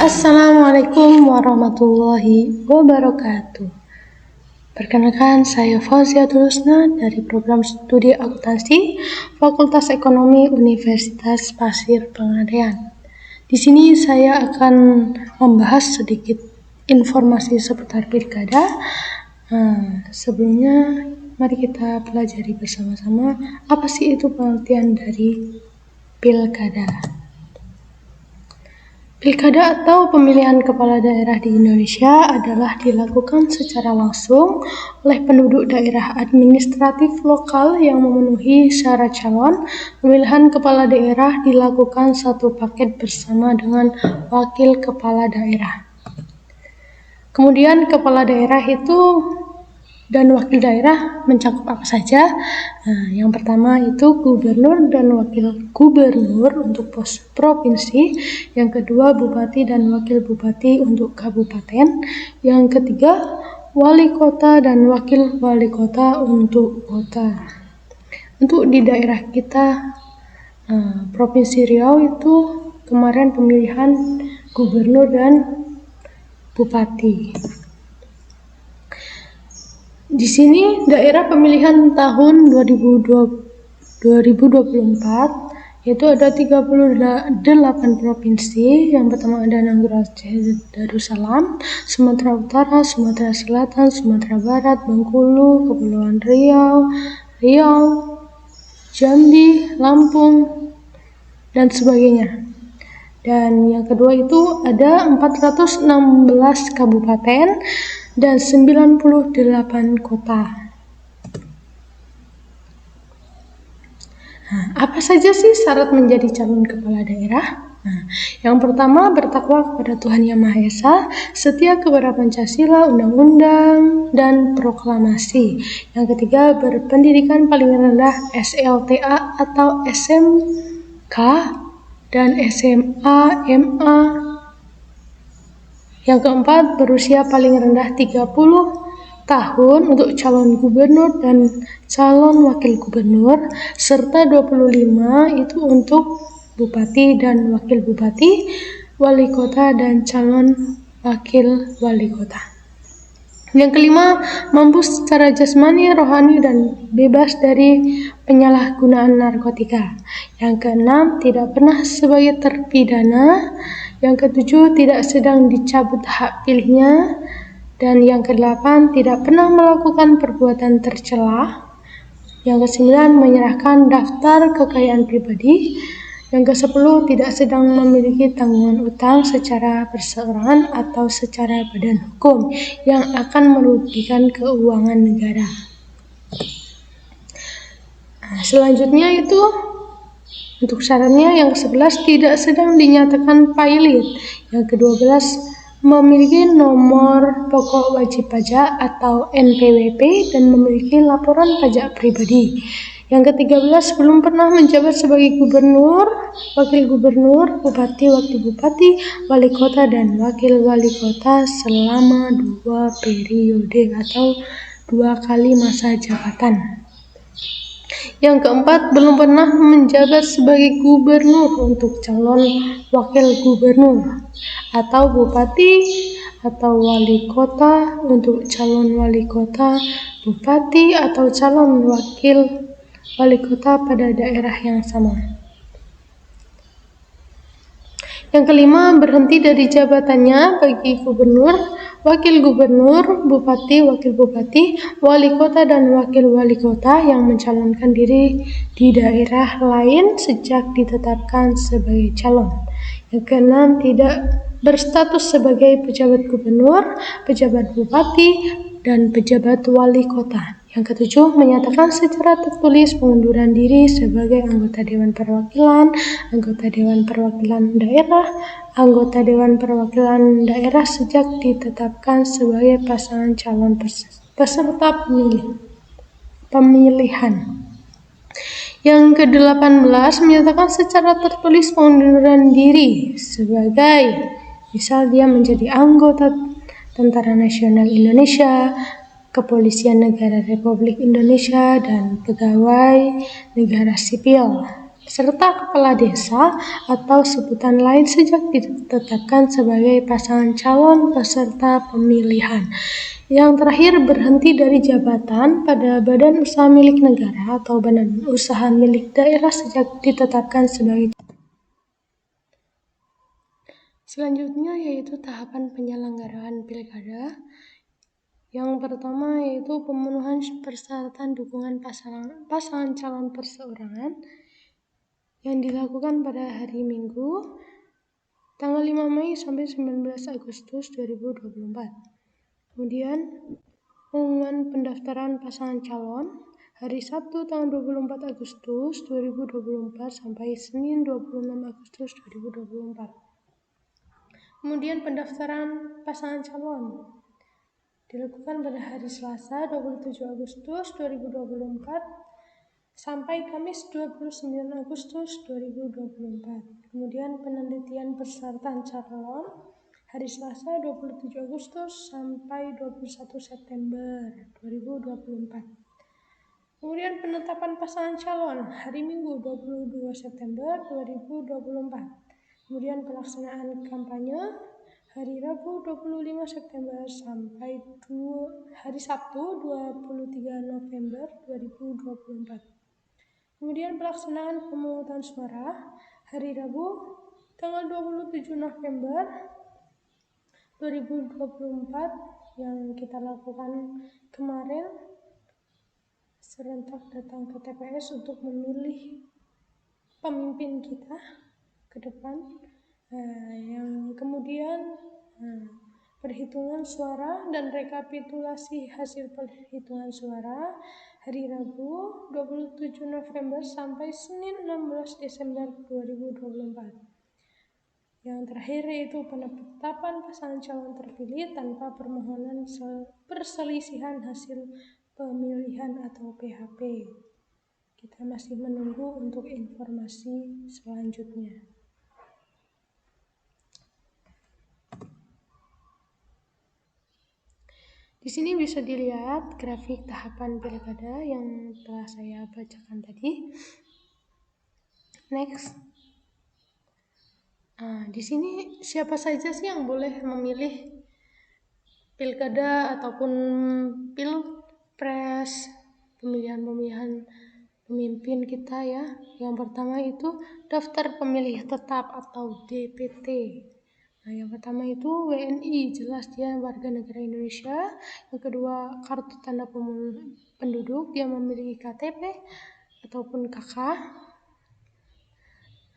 Assalamualaikum warahmatullahi wabarakatuh. Perkenalkan, saya Fauziatul Husna dari program studi akuntansi Fakultas Ekonomi Universitas Pasir Pengadean. Di sini saya akan membahas sedikit informasi seputar pilkada. Sebelumnya, mari kita pelajari bersama-sama apa sih itu pengertian dari pilkada. Pilkada atau pemilihan kepala daerah di Indonesia adalah dilakukan secara langsung oleh penduduk daerah administratif lokal yang memenuhi syarat calon. Pemilihan kepala daerah dilakukan satu paket bersama dengan wakil kepala daerah. Kemudian kepala daerah itu dan wakil daerah mencakup apa saja? Yang pertama itu gubernur dan wakil gubernur untuk provinsi. Yang kedua bupati dan wakil bupati untuk kabupaten. Yang ketiga wali kota dan wakil wali kota untuk kota. Untuk di daerah kita, Provinsi Riau itu kemarin pemilihan gubernur dan bupati. Di sini daerah pemilihan tahun 2024 yaitu ada 38 provinsi. Yang pertama ada Nanggroe Aceh Darussalam, Sumatera Utara, Sumatera Selatan, Sumatera Barat, Bengkulu, Kepulauan Riau, Jambi, Lampung, dan sebagainya. Dan yang kedua itu ada 416 kabupaten dan 98 kota. Apa saja sih syarat menjadi calon kepala daerah? Yang pertama, bertakwa kepada Tuhan Yang Maha Esa, setia kepada Pancasila, Undang-Undang, dan proklamasi. Yang ketiga, berpendidikan paling rendah SLTA atau SMK dan SMA, MA. Yang keempat, berusia paling rendah 30 tahun untuk calon gubernur dan calon wakil gubernur, serta 25 itu untuk bupati dan wakil bupati, wali kota dan calon wakil wali kota. Yang kelima, mampu secara jasmani, rohani, dan bebas dari penyalahgunaan narkotika. Yang keenam, tidak pernah sebagai terpidana. Yang ketujuh, tidak sedang dicabut hak pilihnya. Dan yang kedelapan, tidak pernah melakukan perbuatan tercela. Yang kesembilan, menyerahkan daftar kekayaan pribadi. Yang kesepuluh, tidak sedang memiliki tanggungan utang secara perseorangan atau secara badan hukum yang akan merugikan keuangan negara. Selanjutnya itu untuk syaratnya yang ke-11 tidak sedang dinyatakan pailit. Yang ke-12 memiliki nomor pokok wajib pajak atau NPWP dan memiliki laporan pajak pribadi. Yang ke-13 belum pernah menjabat sebagai gubernur, wakil gubernur, bupati, wakil bupati, wali kota, dan wakil wali kota selama 2 periode atau 2 kali masa jabatan. Yang keempat, belum pernah menjabat sebagai gubernur untuk calon wakil gubernur atau bupati atau wali kota untuk calon wali kota, bupati atau calon wakil wali kota pada daerah yang sama. Yang kelima, berhenti dari jabatannya bagi gubernur, wakil gubernur, bupati, wakil bupati, wali kota, dan wakil wali kota yang mencalonkan diri di daerah lain sejak ditetapkan sebagai calon. Yang keenam, tidak berstatus sebagai pejabat gubernur, pejabat bupati, dan pejabat wali kota. Yang ketujuh, menyatakan secara tertulis pengunduran diri sebagai anggota Dewan Perwakilan, anggota Dewan Perwakilan Daerah, anggota Dewan Perwakilan Daerah sejak ditetapkan sebagai pasangan calon peserta pemilihan. Yang ke-18, menyatakan secara tertulis pengunduran diri sebagai, misal dia menjadi anggota Tentara Nasional Indonesia, Kepolisian Negara Republik Indonesia, dan pegawai negara sipil. serta kepala desa atau sebutan lain sejak ditetapkan sebagai pasangan calon peserta pemilihan. Yang terakhir, berhenti dari jabatan pada badan usaha milik negara atau badan usaha milik daerah sejak ditetapkan sebagai. Selanjutnya yaitu tahapan penyelenggaraan pilkada. Yang pertama yaitu pemenuhan persyaratan dukungan pasangan calon perseorangan yang dilakukan pada hari Minggu tanggal 5 Mei sampai 19 Agustus 2024. Kemudian pengumuman pendaftaran pasangan calon hari Sabtu tanggal 24 Agustus 2024 sampai Senin 26 Agustus 2024. Kemudian pendaftaran pasangan calon dilakukan pada hari Selasa 27 Agustus 2024 sampai Kamis 29 Agustus 2024. Kemudian penelitian persyaratan calon hari Selasa 27 Agustus sampai 21 September 2024. Kemudian penetapan pasangan calon hari Minggu 22 September 2024. Kemudian pelaksanaan kampanye hari Rabu 25 September sampai hari Sabtu 23 November 2024. Kemudian pelaksanaan pemungutan suara hari Rabu tanggal 27 November 2024 yang kita lakukan kemarin, serentak datang ke TPS untuk memilih pemimpin kita ke depan. Yang kemudian perhitungan suara dan rekapitulasi hasil perhitungan suara hari Rabu 27 November sampai Senin 16 Desember 2024. Yang terakhir yaitu penetapan pasangan calon terpilih tanpa permohonan perselisihan hasil pemilihan atau PHP. Kita masih menunggu untuk informasi selanjutnya. Di sini bisa dilihat grafik tahapan pilkada yang telah saya bacakan tadi. Next. Di sini siapa saja sih yang boleh memilih pilkada ataupun pilpres, pemilihan pemimpin kita ya. Yang pertama itu daftar pemilih tetap atau DPT. Yang pertama itu WNI, jelas dia warga negara Indonesia. Yang kedua, kartu tanda penduduk, dia memiliki KTP ataupun KK.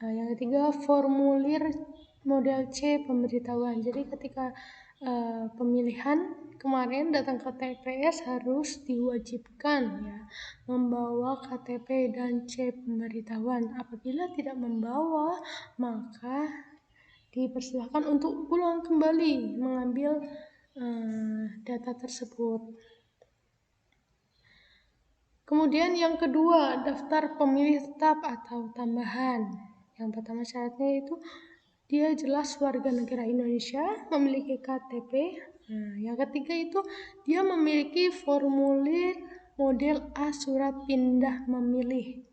Yang ketiga, formulir model C pemberitahuan. Jadi ketika pemilihan kemarin datang ke TPS harus diwajibkan ya membawa KTP dan C pemberitahuan. Apabila tidak membawa, maka dipersilakan untuk pulang kembali mengambil data tersebut. Kemudian yang kedua, daftar pemilih tetap atau tambahan. Yang pertama syaratnya itu dia jelas warga negara Indonesia, memiliki KTP. Yang ketiga itu dia memiliki formulir model A surat pindah memilih.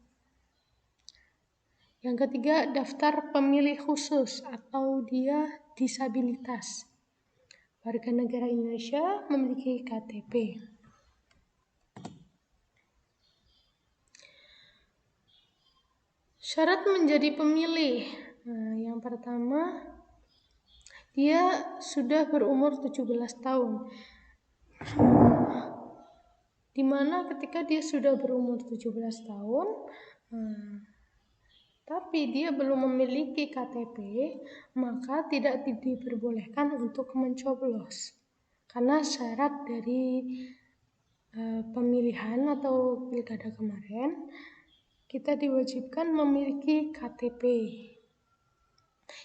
Yang ketiga, daftar pemilih khusus atau dia disabilitas. Warga negara Indonesia memiliki KTP. Syarat menjadi pemilih. Yang pertama, dia sudah berumur 17 tahun. Dimana ketika dia sudah berumur 17 tahun, tapi dia belum memiliki KTP, maka tidak diperbolehkan untuk mencoblos. Karena syarat dari pemilihan atau pilkada kemarin, kita diwajibkan memiliki KTP.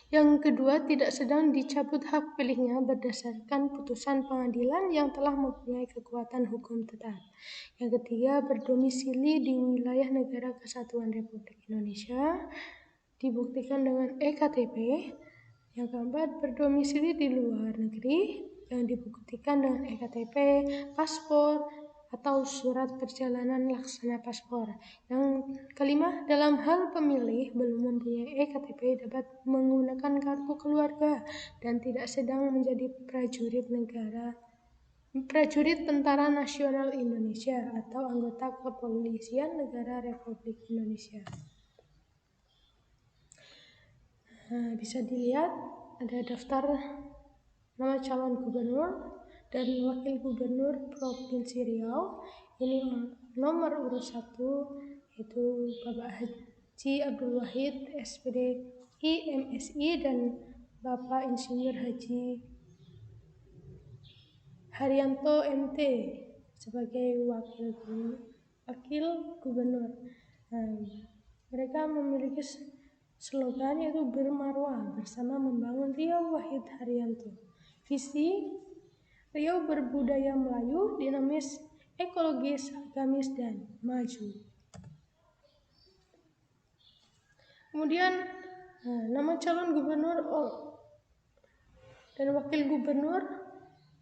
Yang kedua, tidak sedang dicabut hak pilihnya berdasarkan putusan pengadilan yang telah mempunyai kekuatan hukum tetap. Yang ketiga, berdomisili di wilayah Negara Kesatuan Republik Indonesia, dibuktikan dengan eKTP. Yang keempat, berdomisili di luar negeri, yang dibuktikan dengan eKTP, paspor, atau surat perjalanan laksana paspor. Yang kelima, dalam hal pemilih belum mempunyai KTP dapat menggunakan kartu keluarga dan tidak sedang menjadi prajurit Tentara Nasional Indonesia atau anggota Kepolisian Negara Republik Indonesia. Bisa dilihat ada daftar nama calon gubernur dan wakil gubernur Provinsi Riau. Ini nomor urut 1 yaitu Bapak Haji Abdul Wahid SPD MSI dan Bapak Insinyur Haji Haryanto MT sebagai wakil gubernur. Mereka memiliki slogan yaitu bermarwah bersama membangun Riau Wahid Haryanto. Visi Riau berbudaya Melayu, dinamis, ekologis, agamis, dan maju. Kemudian nama calon gubernur dan wakil gubernur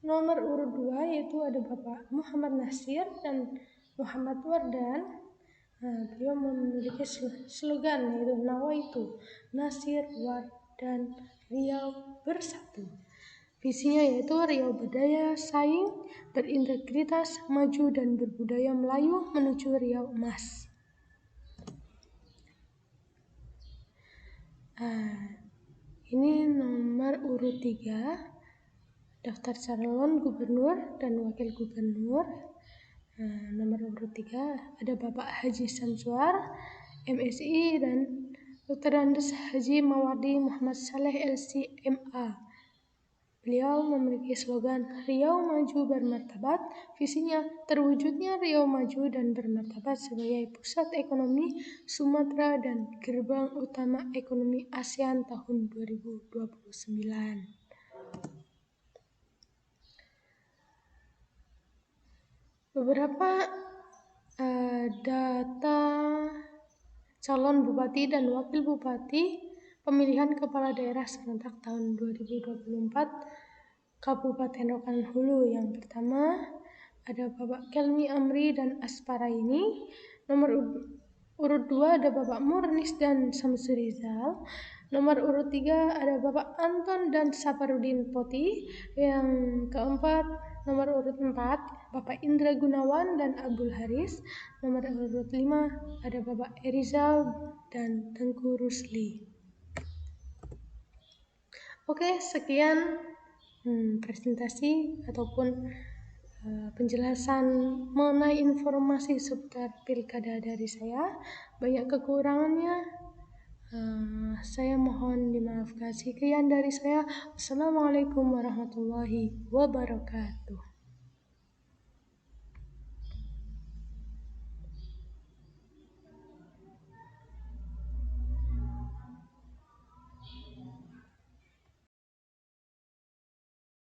nomor urut 2 yaitu ada Bapak Muhammad Nasir dan Muhammad Wardan. Beliau memiliki slogan yaitu Nawaitu Nasir Wardan Riau Bersatu. Visinya yaitu Riau berdaya saing, berintegritas, maju dan berbudaya Melayu menuju Riau emas. Ini nomor urut 3 daftar calon gubernur dan wakil gubernur. Nomor urut 3 ada Bapak Haji Samsuar MSI dan Dr. Andes Haji Mawardi Muhammad Saleh LC MA. Beliau memiliki slogan Riau Maju Bermartabat. Visinya terwujudnya Riau maju dan bermartabat sebagai pusat ekonomi Sumatera dan gerbang utama ekonomi ASEAN tahun 2029. Beberapa data calon bupati dan wakil bupati pemilihan kepala daerah serentak tahun 2024 Kabupaten Rokan Hulu. Yang pertama ada Bapak Kelmi Amri dan Asparaini. Nomor urut 2 ada Bapak Murnis dan Samsurizal. Nomor urut 3 ada Bapak Anton dan Saparudin Poti. Yang keempat nomor urut 4 Bapak Indra Gunawan dan Abdul Haris. Nomor urut 5 ada Bapak Erizal dan Tengku Rusli. Oke, sekian presentasi ataupun penjelasan mengenai informasi seputar pilkada dari saya. Banyak kekurangannya, saya mohon dimaafkan. Sekian dari saya. Assalamualaikum warahmatullahi wabarakatuh.